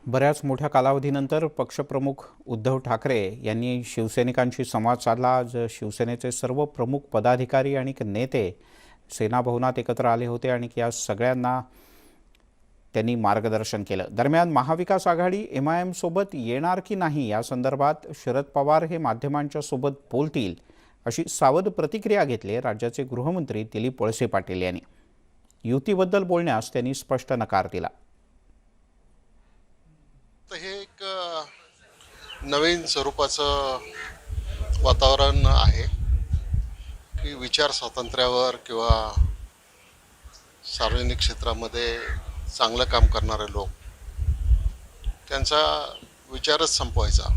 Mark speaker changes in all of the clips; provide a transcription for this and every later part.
Speaker 1: बऱ्याच मोठ्या कालावधीनंतर पक्षप्रमुख उद्धव ठाकरे यांनी शिवसैनिकांशी संवाद साधला। आज शिवसेनेचे सर्व प्रमुख पदाधिकारी आणि नेते सेनाभवनात एकत्र आले होते आणि या सगळ्यांना त्यांनी मार्गदर्शन केलं। दरम्यान महाविकास आघाडी MIM सोबत येणार की नाही या संदर्भात शरद पवार हे माध्यमांच्या सोबत बोलतील अशी सावध प्रतिक्रिया घेतली राज्याचे गृहमंत्री दिलीप वळसे पाटील यांनी। युतीबद्दल बोलण्यास त्यांनी स्पष्ट नकार दिला।
Speaker 2: हे एक नवीन स्वरूपाचं वातावरण आहे की विचार स्वातंत्र्यावर किंवा सार्वजनिक क्षेत्रामध्ये चांगलं काम करणारे लोक त्यांचा विचारच संपवायचा,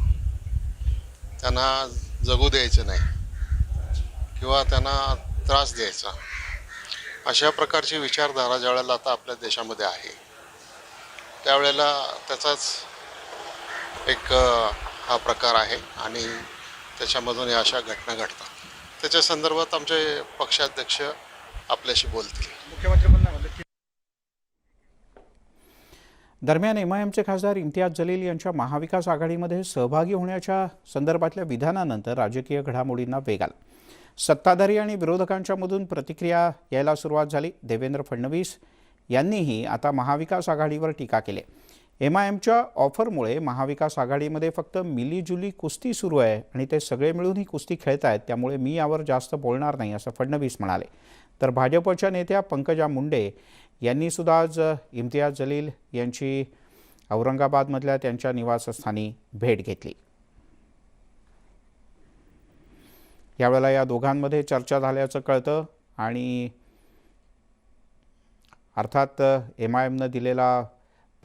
Speaker 2: त्यांना जगू द्यायचं नाही किंवा त्यांना त्रास द्यायचा, अशा प्रकारची विचारधारा ज्यावेळेला आता आपल्या देशामध्ये आहे त्यावेळेला त्याचाच एक हा प्रकार आहे आणि त्याच्यामधून या अशा घटना घडतात। त्याच्या संदर्भात आमचे पक्षाध्यक्ष आपल्याशी बोलतील। मुख्यमंत्री
Speaker 1: दरम्यान MIMचे खासदार इम्तियाज जलील यांच्या महाविकास आघाडीमध्ये सहभागी होण्याच्या संदर्भातल्या विधानानंतर राजकीय घडामोडींना वेग आला। सत्ताधारी आणि विरोधकांच्या मधून प्रतिक्रिया यायला सुरुवात झाली। देवेंद्र फडणवीस यांनीही आता महाविकास आघाडीवर टीका केली। MIMच्या ऑफरमुळे महाविकास आघाडीमध्ये फक्त मिलीजुली कुस्ती सुरू आहे आणि ते सगळे मिळून ही कुस्ती खेळतायत, त्यामुळे मी यावर जास्त बोलणार नाही असं फडणवीस म्हणाले। तर भाजपच्या नेत्या पंकजा मुंडे यांनी सुद्धा आज इम्तियाज जलील यांची औरंगाबादमधल्या त्यांच्या निवासस्थानी भेट घेतली। यावेळेला या दोघांमध्ये चर्चा झाल्याचं कळतं आणि अर्थात MIMनं दिलेला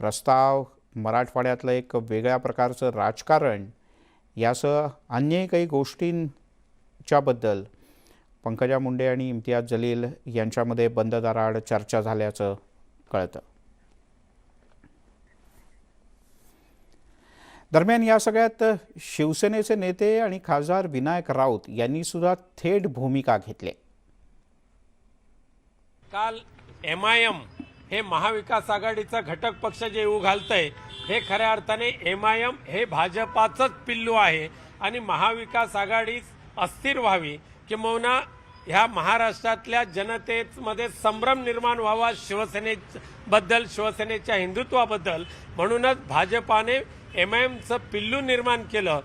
Speaker 1: प्रस्ताव, मराठवाड्यातलं एक वेगळ्या प्रकारचं राजकारण यासह अन्य काही गोष्टींच्याबद्दल पंकजा मुंडे आणि इम्तियाज जलील यांच्यामध्ये बंद दाराआड चर्चा झाल्याचं कळतं। दरम्यान या सगळ्यात शिवसेनेचे नेते आणि खासदार विनायक राऊत यांनी सुद्धा थेट भूमिका घेतली।
Speaker 3: काल MIM हे महाविकास आघाडीचा घटक पक्ष जे उघालतंय हे खऱ्या अर्थाने MIM हे भाजपाचंच पिल्लू आहे आणि महाविकास आघाडी अस्थिर व्हावी किंवा ह्या महाराष्ट्रातल्या जनतेमध्ये संभ्रम निर्माण व्हावा शिवसेनेबद्दल, शिवसेनेच्या हिंदुत्वाबद्दल, म्हणूनच भाजपाने MIMचं पिल्लू निर्माण केलं